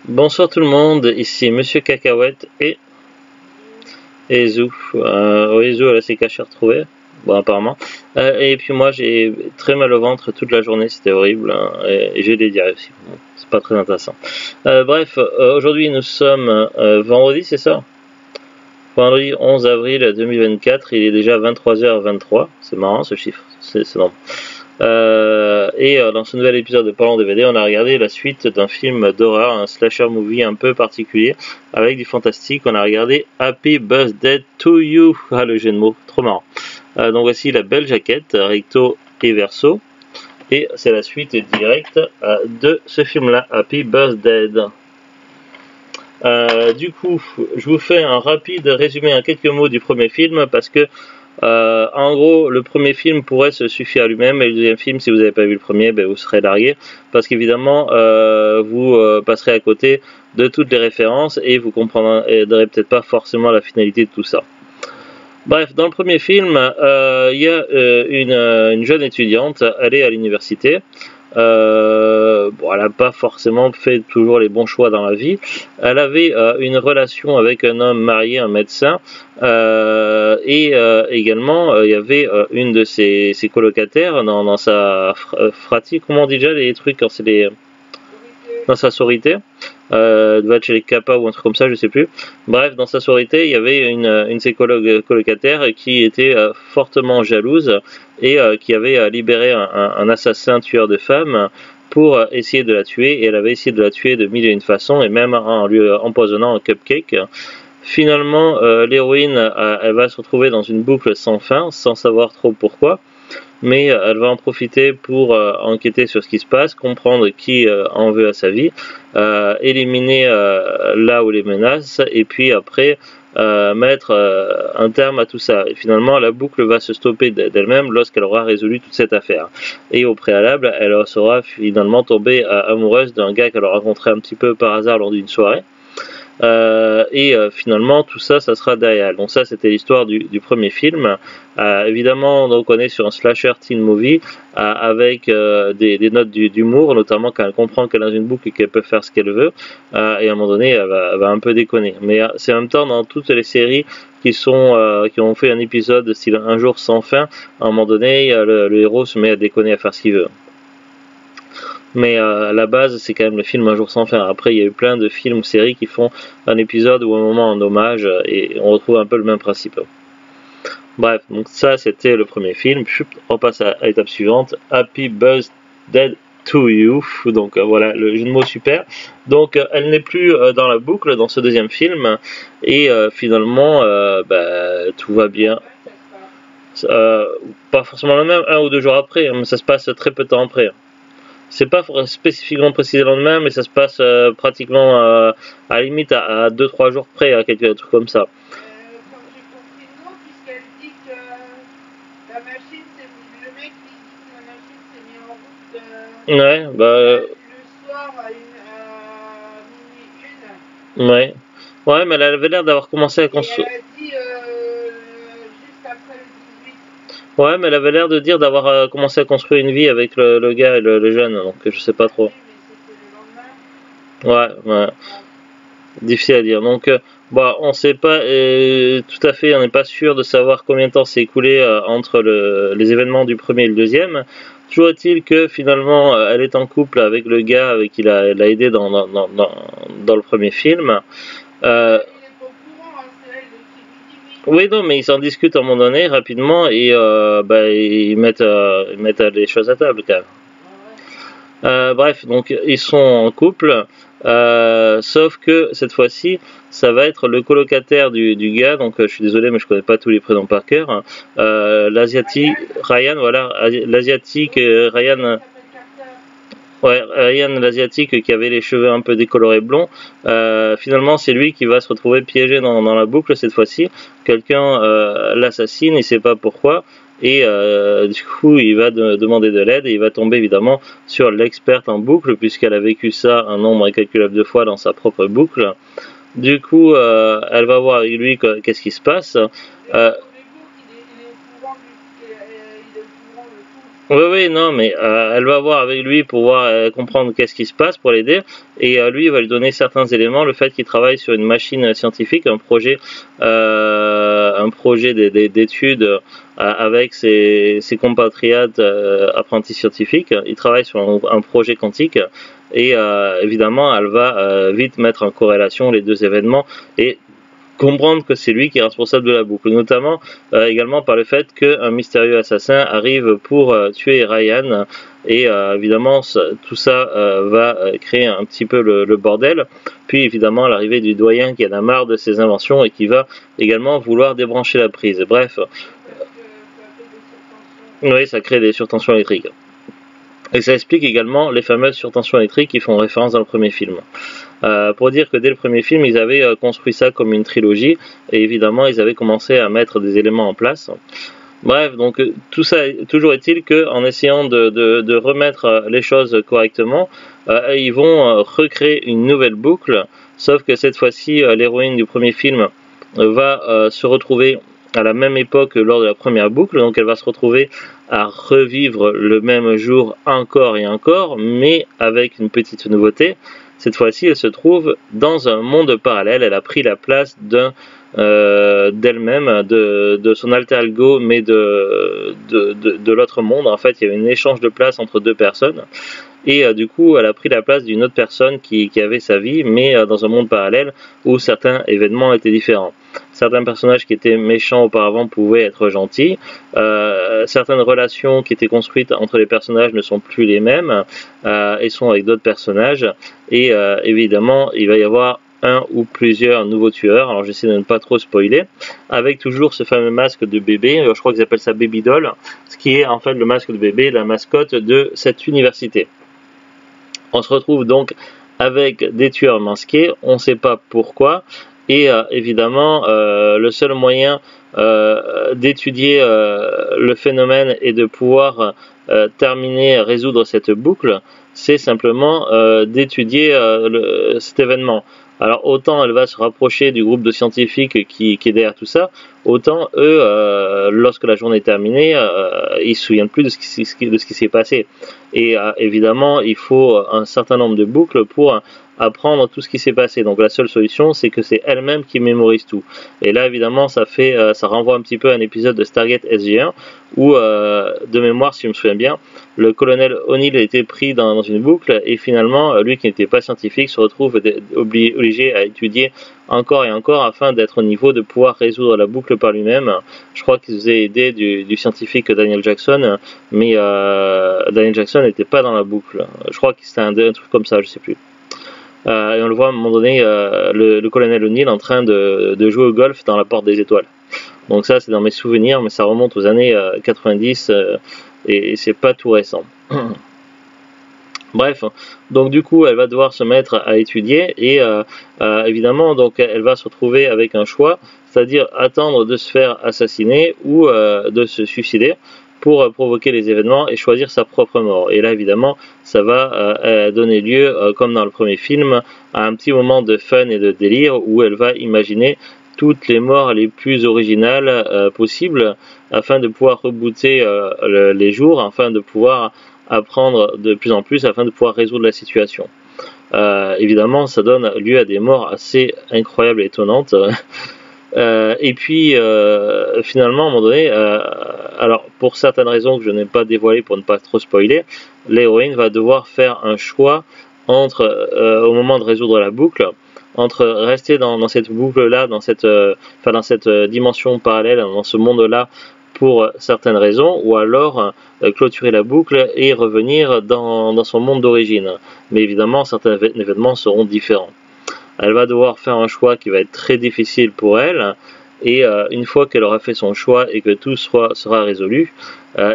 Bonsoir tout le monde, ici Monsieur Cacahuète et Zou. Oui, Zou, elle s'est cachée retrouvée. Bon, apparemment. Et puis moi, j'ai très mal au ventre toute la journée, c'était horrible. Et j'ai des diarrhées aussi. Bon, c'est pas très intéressant. Bref, aujourd'hui nous sommes vendredi, c'est ça? Vendredi 11 avril 2024, il est déjà 23h23. C'est marrant ce chiffre, c'est normal. Dans ce nouvel épisode de Parlons DVD, on a regardé la suite d'un film d'horreur, un slasher movie un peu particulier, avec du fantastique. On a regardé Happy Birthday to You. Ah, le jeu de mots, trop marrant. Donc voici la belle jaquette, recto et verso. Et c'est la suite directe de ce film-là, Happy Birthday. Du coup, je vous fais un rapide résumé en quelques mots du premier film parce que en gros, le premier film pourrait se suffire à lui-même, et le deuxième film, si vous n'avez pas vu le premier, ben, vous serez largué, parce qu'évidemment, vous passerez à côté de toutes les références et vous comprendrez peut-être pas forcément la finalité de tout ça. Bref, dans le premier film, il y a une jeune étudiante, elle est à l'université. Bon, elle n'a pas forcément fait toujours les bons choix dans la vie. Elle avait une relation avec un homme marié, un médecin, également il y avait une de ses colocataires dans sa fratrie, comment on dit déjà les trucs quand c'est les dans sa sororité, devait être chez les Kappa ou un truc comme ça, je sais plus. Bref, dans sa sororité, il y avait une de ses colocataires qui était fortement jalouse et qui avait libéré un assassin tueur de femmes pour essayer de la tuer, et elle avait essayé de la tuer de mille et une façons, et même en lui empoisonnant un cupcake. Finalement, l'héroïne, elle va se retrouver dans une boucle sans fin, sans savoir trop pourquoi, mais elle va en profiter pour enquêter sur ce qui se passe, comprendre qui en veut à sa vie, éliminer là où les menaces, et puis après mettre un terme à tout ça. Et finalement, la boucle va se stopper d'elle-même lorsqu'elle aura résolu toute cette affaire. Et au préalable, elle sera finalement tombée amoureuse d'un gars qu'elle a rencontré un petit peu par hasard lors d'une soirée. Finalement tout ça sera derrière. Donc ça, c'était l'histoire du premier film. Évidemment, donc on est sur un slasher teen movie avec des notes d'humour, notamment quand elle comprend qu'elle est dans une boucle et qu'elle peut faire ce qu'elle veut, et à un moment donné elle va un peu déconner, mais c'est en même temps dans toutes les séries qui ont fait un épisode style Un jour sans fin, à un moment donné le héros se met à déconner, à faire ce qu'il veut. Mais à la base, c'est quand même le film Un jour sans fin. Après, il y a eu plein de films ou séries qui font un épisode ou un moment en hommage, et on retrouve un peu le même principe. Bref, donc ça, c'était le premier film. On passe à l'étape suivante. Happy Birthday to You. Donc voilà, le jeu de mots super. Donc elle n'est plus dans la boucle dans ce deuxième film. Et finalement, tout va bien. Pas forcément le même, 1 ou 2 jours après, mais ça se passe très peu de temps après. C'est pas spécifiquement précisé le lendemain, mais ça se passe pratiquement à la limite à 2-3 jours près, à quelques trucs comme ça. Comme j'ai compris, non, puisqu'elle dit que la machine s'est mise, le mec qui dit que la machine s'est mise en route Ouais, le soir à minuit 1. Ouais. Ouais, mais elle avait l'air d'avoir commencé à construire. Elle a dit juste après le 18. Ouais, mais elle avait l'air de dire d'avoir commencé à construire une vie avec le gars et le jeune, donc je sais pas trop. Oui, mais c'était le lendemain. Ouais. Difficile à dire. Donc, on sait pas tout à fait, on n'est pas sûr de savoir combien de temps s'est écoulé entre les événements du premier et le deuxième. Toujours est-il que finalement, elle est en couple avec le gars avec qui l'a aidé dans le premier film. Il est pas au courant, c'est elle qui lui dit oui. Oui, non, mais ils s'en discutent à un moment donné rapidement, et ils mettent les choses à table quand même. Bref, donc ils sont en couple, sauf que cette fois-ci, ça va être le colocataire du gars, donc je suis désolé, mais je connais pas tous les prénoms par cœur. L'asiatique, Ryan, voilà, l'asiatique, Ryan. Ouais, Ryan l'asiatique qui avait les cheveux un peu décolorés blonds, finalement c'est lui qui va se retrouver piégé dans la boucle cette fois-ci. Quelqu'un l'assassine, il sait pas pourquoi, et du coup il va demander de l'aide, et il va tomber évidemment sur l'experte en boucle, puisqu'elle a vécu ça un nombre incalculable de fois dans sa propre boucle. Du coup elle va voir avec lui qu'est-ce qui se passe. Oui, oui, non, mais elle va voir avec lui pour voir comprendre qu'est-ce qui se passe pour l'aider, et lui il va lui donner certains éléments, le fait qu'il travaille sur une machine scientifique, un projet d'études avec ses compatriotes apprentis scientifiques. Il travaille sur un projet quantique, et évidemment elle va vite mettre en corrélation les deux événements et comprendre que c'est lui qui est responsable de la boucle, notamment également par le fait qu'un mystérieux assassin arrive pour tuer Ryan, et évidemment tout ça va créer un petit peu le bordel, puis évidemment l'arrivée du doyen qui en a marre de ses inventions et qui va également vouloir débrancher la prise. Bref, oui, ça crée des surtensions électriques. Et ça explique également les fameuses surtensions électriques qui font référence dans le premier film. Pour dire que dès le premier film, ils avaient construit ça comme une trilogie, et évidemment, ils avaient commencé à mettre des éléments en place. Bref, donc tout ça, toujours est-il qu'en essayant de remettre les choses correctement, ils vont recréer une nouvelle boucle, sauf que cette fois-ci, l'héroïne du premier film va se retrouver à la même époque lors de la première boucle, donc elle va se retrouver à revivre le même jour encore et encore, mais avec une petite nouveauté. Cette fois-ci, elle se trouve dans un monde parallèle. Elle a pris la place d'elle-même, de son alter ego, mais de l'autre monde. En fait, il y a eu un échange de place entre deux personnes. Et du coup, elle a pris la place d'une autre personne qui avait sa vie, mais dans un monde parallèle où certains événements étaient différents. Certains personnages qui étaient méchants auparavant pouvaient être gentils. Certaines relations qui étaient construites entre les personnages ne sont plus les mêmes et sont avec d'autres personnages. Et évidemment, il va y avoir un ou plusieurs nouveaux tueurs. Alors j'essaie de ne pas trop spoiler. Avec toujours ce fameux masque de bébé. Je crois qu'ils appellent ça Baby Doll. Ce qui est en fait le masque de bébé, la mascotte de cette université. On se retrouve donc avec des tueurs masqués. On ne sait pas pourquoi. Et évidemment, le seul moyen d'étudier le phénomène et de pouvoir résoudre cette boucle, c'est simplement d'étudier cet événement. Alors autant elle va se rapprocher du groupe de scientifiques qui est derrière tout ça, autant eux, lorsque la journée est terminée, ils ne se souviennent plus de ce qui s'est passé. Et évidemment, il faut un certain nombre de boucles pour apprendre tout ce qui s'est passé. Donc la seule solution, c'est que c'est elle-même qui mémorise tout. Et là, évidemment, ça renvoie un petit peu à un épisode de Stargate SG1 où, de mémoire, si je me souviens bien, le colonel O'Neill a été pris dans une boucle et finalement, lui qui n'était pas scientifique se retrouve obligé à étudier encore et encore afin d'être au niveau de pouvoir résoudre la boucle par lui-même. Je crois qu'il faisait aider du scientifique Daniel Jackson, mais Daniel Jackson n'était pas dans la boucle. Je crois que c'était un truc comme ça, je sais plus. Et on le voit à un moment donné, le colonel O'Neill en train de jouer au golf dans la porte des étoiles. Donc ça, c'est dans mes souvenirs, mais ça remonte aux années 90 et c'est pas tout récent. Bref, donc du coup, elle va devoir se mettre à étudier et évidemment, donc elle va se retrouver avec un choix, c'est-à-dire attendre de se faire assassiner ou de se suicider pour provoquer les événements et choisir sa propre mort. Et là, évidemment, ça va donner lieu, comme dans le premier film, à un petit moment de fun et de délire où elle va imaginer toutes les morts les plus originales possibles afin de pouvoir rebooter les jours, afin de pouvoir apprendre de plus en plus, afin de pouvoir résoudre la situation. Évidemment, ça donne lieu à des morts assez incroyables et étonnantes. Et puis, finalement, à un moment donné, alors pour certaines raisons que je n'ai pas dévoilées pour ne pas trop spoiler, l'héroïne va devoir faire un choix au moment de résoudre la boucle, entre rester dans cette boucle-là, dans cette dimension parallèle, dans ce monde-là, pour certaines raisons, ou alors clôturer la boucle et revenir dans son monde d'origine. Mais évidemment, certains événements seront différents. Elle va devoir faire un choix qui va être très difficile pour elle, et une fois qu'elle aura fait son choix et que tout sera résolu,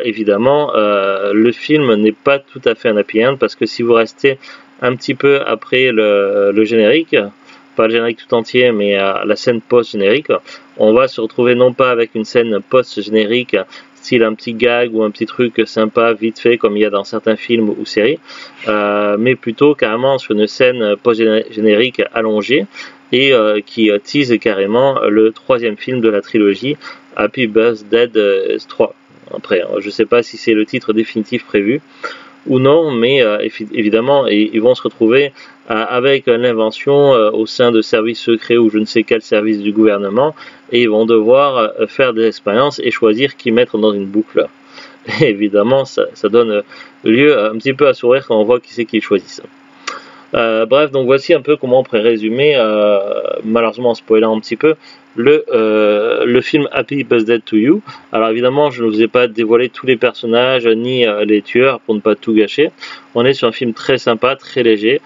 évidemment, le film n'est pas tout à fait un happy end, parce que si vous restez un petit peu après le générique, pas le générique tout entier, mais la scène post-générique, on va se retrouver non pas avec une scène post-générique, style un petit gag ou un petit truc sympa, vite fait, comme il y a dans certains films ou séries, mais plutôt carrément sur une scène post-générique allongée, et qui tease carrément le troisième film de la trilogie, Happy Birthday 3. Après, je ne sais pas si c'est le titre définitif prévu ou non, mais évidemment, ils vont se retrouver avec l'invention au sein de services secrets ou je ne sais quel service du gouvernement, et ils vont devoir faire des expériences et choisir qui mettre dans une boucle. Et évidemment, ça donne lieu un petit peu à sourire quand on voit qui c'est qu'ils choisissent. Bref, donc voici un peu comment on pourrait résumer, malheureusement en spoilant un petit peu, le film Happy Birthday to You. Alors évidemment, je ne vous ai pas dévoilé tous les personnages ni les tueurs pour ne pas tout gâcher. On est sur un film très sympa, très léger,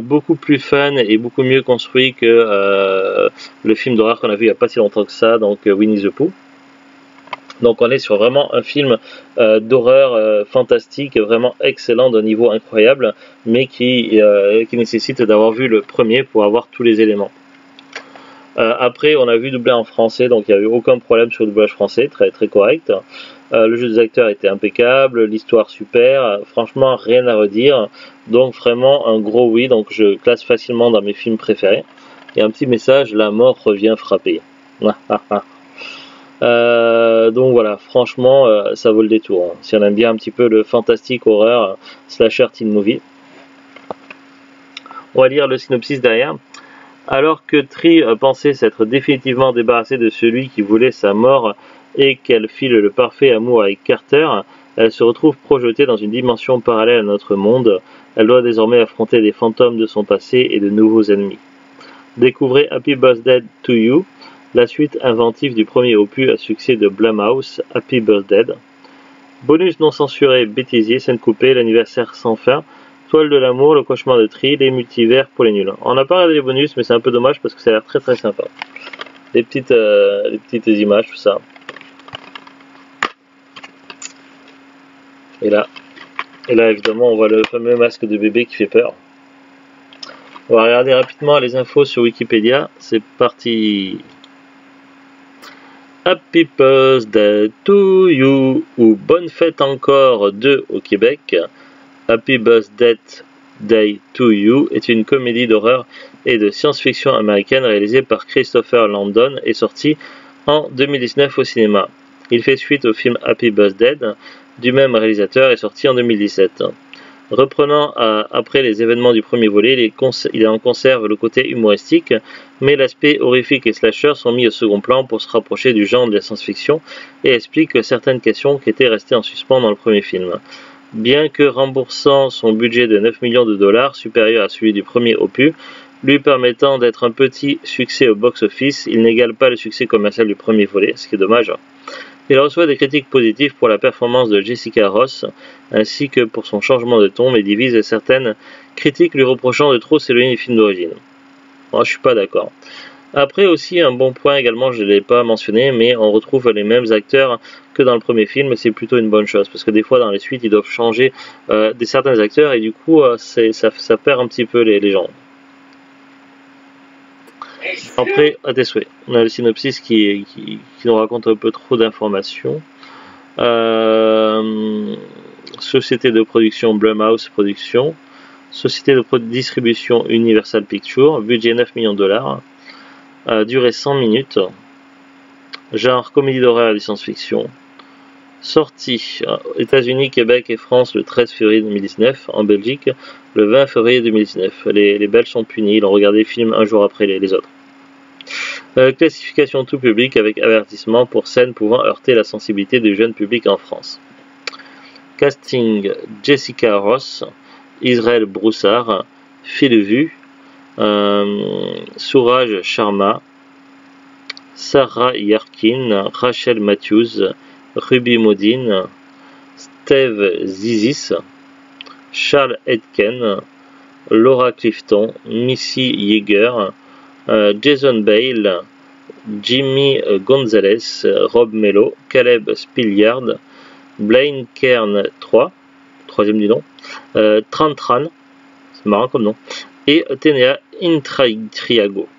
beaucoup plus fun et beaucoup mieux construit que le film d'horreur qu'on a vu il n'y a pas si longtemps que ça, donc Winnie the Pooh. Donc on est sur vraiment un film d'horreur fantastique, vraiment excellent, d'un niveau incroyable, mais qui nécessite d'avoir vu le premier pour avoir tous les éléments. Après, on a vu doublé en français, donc il n'y a eu aucun problème sur le doublage français, très très correct. Le jeu des acteurs était impeccable, l'histoire super, franchement rien à redire. Donc vraiment un gros oui, donc je classe facilement dans mes films préférés. Et un petit message, la mort revient frapper. Donc voilà, franchement, ça vaut le détour. Si on aime bien un petit peu le fantastique horreur slasher teen movie. On va lire le synopsis derrière. Alors que Tree pensait s'être définitivement débarrassée de celui qui voulait sa mort et qu'elle file le parfait amour avec Carter, elle se retrouve projetée dans une dimension parallèle à notre monde. Elle doit désormais affronter des fantômes de son passé et de nouveaux ennemis. Découvrez Happy Birthday to You, la suite inventive du premier opus à succès de Blumhouse, Happy Birthday. Bonus non censuré, bêtisier, scène coupée, l'anniversaire sans fin, toile de l'amour, le cauchemar de Tree, les multivers pour les nuls. On n'a pas regardé les bonus, mais c'est un peu dommage parce que ça a l'air très très sympa. Les petites images, tout ça. Et là évidemment, on voit le fameux masque de bébé qui fait peur. On va regarder rapidement les infos sur Wikipédia. C'est parti. Happy Birthday to You ou Bonne fête encore 2 au Québec. Happy Birthday Day to You est une comédie d'horreur et de science-fiction américaine réalisée par Christopher Landon et sortie en 2019 au cinéma. Il fait suite au film Happy Birthday du même réalisateur et sorti en 2017. Reprenant après les événements du premier volet, il en conserve le côté humoristique, mais l'aspect horrifique et slasher sont mis au second plan pour se rapprocher du genre de la science-fiction et expliquent certaines questions qui étaient restées en suspens dans le premier film. Bien que remboursant son budget de 9 millions de dollars, supérieur à celui du premier opus, lui permettant d'être un petit succès au box-office, il n'égale pas le succès commercial du premier volet, ce qui est dommage. Il reçoit des critiques positives pour la performance de Jessica Ross, ainsi que pour son changement de ton, mais divise certaines critiques lui reprochant de trop s'éloigner du film d'origine. Moi, je suis pas d'accord. Après aussi, un bon point également, je ne l'ai pas mentionné, mais on retrouve les mêmes acteurs que dans le premier film, et c'est plutôt une bonne chose, parce que des fois dans les suites, ils doivent changer certains acteurs, et du coup, ça perd un petit peu les gens. Après, à tes souhaits, on a le synopsis qui nous raconte un peu trop d'informations. Société de production Blumhouse Productions, société de distribution Universal Pictures, budget 9 millions de dollars, durée 100 minutes, genre comédie d'horreur et de science-fiction, sortie États-Unis, Québec et France le 13 février 2019, en Belgique le 20 février 2019. Les Belges sont punis, ils ont regardé le film un jour après les autres. Classification tout public avec avertissement pour scènes pouvant heurter la sensibilité du jeune public en France. Casting: Jessica Ross, Israël Broussard, Phil Vu, Suraj Sharma, Sarah Yarkin, Rachel Matthews, Ruby Modine, Steve Zissis, Charles Etken, Laura Clifton, Missy Yeager, Jason Bale, Jimmy Gonzalez, Rob Mello, Caleb Spilliard, Blaine Kern 3e du nom, Trantran, c'est marrant comme nom, et Tenea Intriago.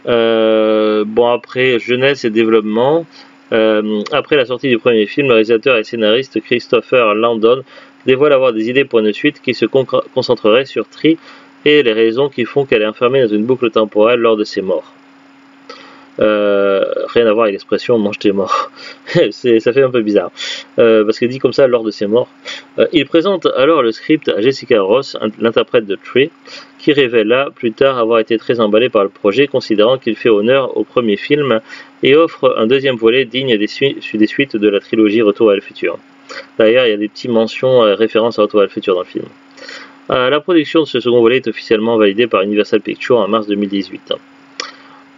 Bon, après jeunesse et développement, après la sortie du premier film, le réalisateur et scénariste Christopher Landon dévoile avoir des idées pour une suite qui se concentrerait sur Tree et les raisons qui font qu'elle est enfermée dans une boucle temporelle lors de ses morts. Rien à voir avec l'expression mange tes morts. Ça fait un peu bizarre. Parce que dit comme ça lors de ses morts. Il présente alors le script à Jessica Ross, l'interprète de Trey, qui révéla plus tard avoir été très emballé par le projet, considérant qu'il fait honneur au premier film et offre un deuxième volet digne des suites de la trilogie Retour vers le futur. D'ailleurs, il y a des petites mentions références à Retour vers le futur dans le film. La production de ce second volet est officiellement validée par Universal Pictures en mars 2018.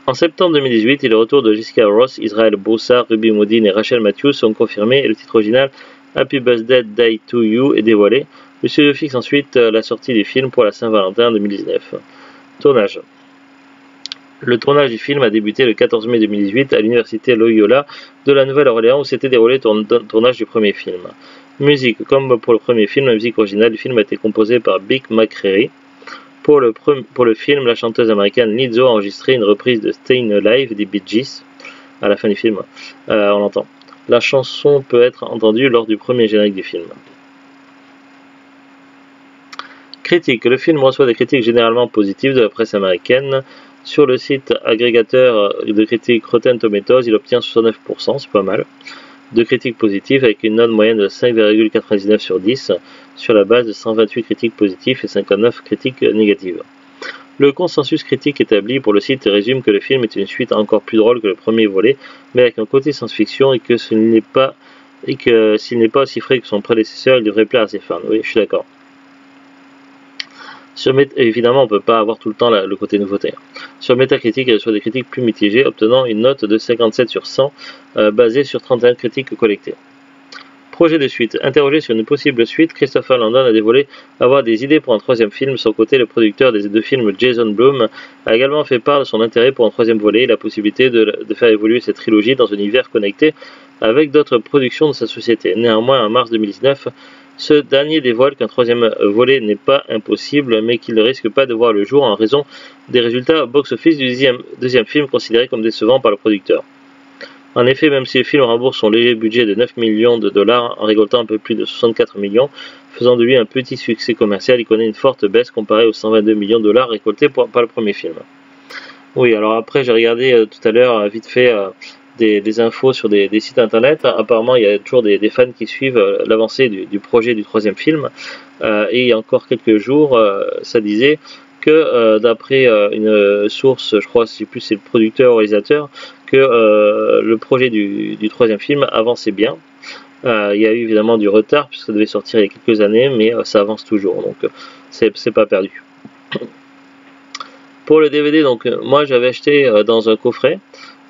En septembre 2018, les retours de Jessica Ross, Israel Bossa, Ruby Modine et Rachel Matthews sont confirmés et le titre original Happy Birthday Day to You est dévoilé. Le studio fixe ensuite la sortie du film pour la Saint-Valentin 2019. Tournage. Le tournage du film a débuté le 14 mai 2018 à l'université Loyola de la Nouvelle-Orléans où s'était déroulé le tournage du premier film. Musique. Comme pour le premier film, la musique originale du film a été composée par Bick McCreary. Pour le film, la chanteuse américaine Lizzo a enregistré une reprise de Stayin' Alive des Bee Gees. À la fin du film, on l'entend. La chanson peut être entendue lors du premier générique du film. Critique. Le film reçoit des critiques généralement positives de la presse américaine. Sur le site agrégateur de critiques Rotten Tomatoes, il obtient 69%, c'est pas mal, de critiques positives avec une note moyenne de 5,99 sur 10 sur la base de 128 critiques positives et 59 critiques négatives. Le consensus critique établi pour le site résume que le film est une suite encore plus drôle que le premier volet, mais avec un côté science-fiction et que s'il n'est pas aussi frais que son prédécesseur, il devrait plaire à ses fans. Oui, je suis d'accord. Évidemment, on ne peut pas avoir tout le temps le côté nouveauté. Sur Metacritic, il reçoit des critiques plus mitigées, obtenant une note de 57 sur 100, basée sur 31 critiques collectées. Projet de suite. Interrogé sur une possible suite, Christopher Landon a dévoilé avoir des idées pour un troisième film. De son côté, le producteur des deux films, Jason Blum, a également fait part de son intérêt pour un troisième volet et la possibilité de faire évoluer cette trilogie dans un univers connecté avec d'autres productions de sa société. Néanmoins, en mars 2019, ce dernier dévoile qu'un troisième volet n'est pas impossible, mais qu'il ne risque pas de voir le jour en raison des résultats box-office du deuxième film considéré comme décevant par le producteur. En effet, même si le film rembourse son léger budget de 9 millions de dollars en récoltant un peu plus de 64 millions, faisant de lui un petit succès commercial, il connaît une forte baisse comparée aux 122 millions de dollars récoltés par le premier film. Oui, alors après j'ai regardé tout à l'heure vite fait des infos sur des sites internet. Apparemment, il y a toujours des fans qui suivent l'avancée du projet du troisième film. Et il y a encore quelques jours, ça disait que d'après une source, je crois que c'est le producteur ou réalisateur, que le projet du troisième film avançait bien. Il y a eu évidemment du retard puisque ça devait sortir il y a quelques années, mais ça avance toujours, donc c'est pas perdu. Pour le DVD, donc moi j'avais acheté dans un coffret.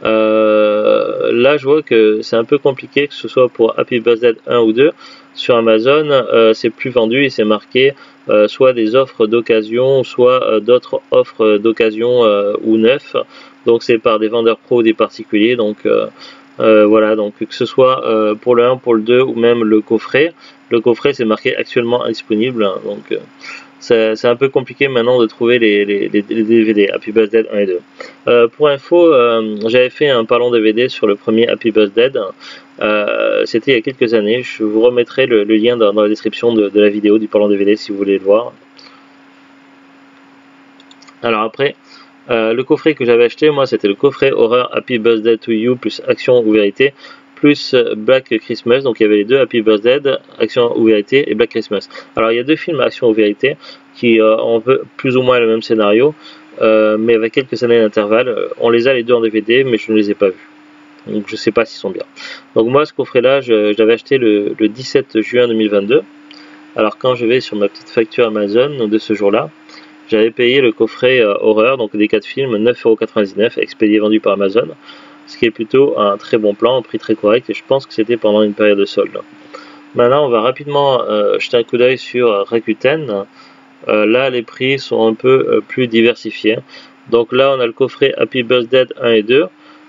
Là je vois que c'est un peu compliqué, que ce soit pour Happy Birthday 1 ou 2 sur Amazon, c'est plus vendu et c'est marqué soit des offres d'occasion, soit d'autres offres d'occasion ou neuf, donc c'est par des vendeurs pro ou des particuliers, donc voilà, donc que ce soit pour le 1, pour le 2 ou même le coffret c'est marqué actuellement indisponible, hein, donc c'est un peu compliqué maintenant de trouver les DVD Happy Birthday 1 et 2. Pour info, j'avais fait un parlons DVD sur le premier Happy Birthday. C'était il y a quelques années. Je vous remettrai le lien dans la description de la vidéo du parlons DVD si vous voulez le voir. Alors après, le coffret que j'avais acheté, moi, c'était le coffret horreur Happy Birthday to You plus Action ou Vérité plus Black Christmas, donc il y avait les deux Happy Birthday, Action ou Vérité et Black Christmas. Alors il y a deux films Action ou Vérité qui ont plus ou moins le même scénario, mais avec quelques années d'intervalle. On les a les deux en DVD, mais je ne les ai pas vus. Donc je ne sais pas s'ils sont bien. Donc moi ce coffret là, je l'avais acheté le 17 juin 2022. Alors quand je vais sur ma petite facture Amazon de ce jour-là, j'avais payé le coffret horreur, donc des 4 films, 9,99€, expédié vendu par Amazon. Ce qui est plutôt un très bon plan, un prix très correct, et je pense que c'était pendant une période de solde. Maintenant, on va rapidement jeter un coup d'œil sur Rakuten. Là, les prix sont un peu plus diversifiés. Donc là, on a le coffret Happy Birthday 1 et 2,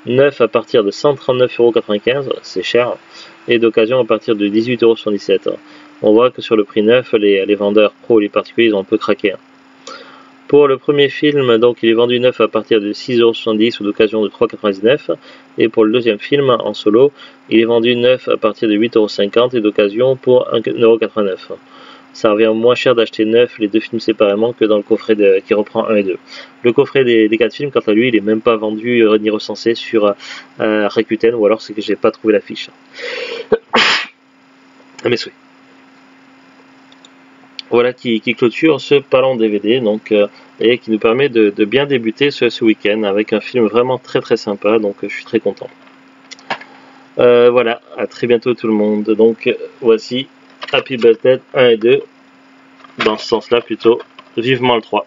neuf à partir de 139,95€, c'est cher, et d'occasion à partir de 18,77€. On voit que sur le prix neuf, les vendeurs pro et les particuliers, ils ont un peu craqué. Pour le premier film, donc il est vendu neuf à partir de 6,70€ ou d'occasion de 3,99€. Et pour le deuxième film, en solo, il est vendu neuf à partir de 8,50€ et d'occasion pour 1,89€. ça revient moins cher d'acheter neuf les deux films séparément que dans le coffret qui reprend 1 et 2. Le coffret des 4 films, quant à lui, il est même pas vendu ni recensé sur Rakuten, ou alors c'est que j'ai pas trouvé la fiche. À mes souhaits. Voilà qui clôture ce Parlons DVD, donc, et qui nous permet de bien débuter ce week-end avec un film vraiment très très sympa, donc je suis très content. Voilà, à très bientôt tout le monde. Donc voici Happy Birthday 1 et 2, dans ce sens-là plutôt, vivement le 3.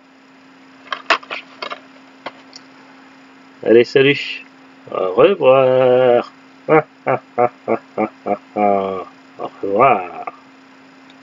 Allez, salut, au revoir. Au revoir.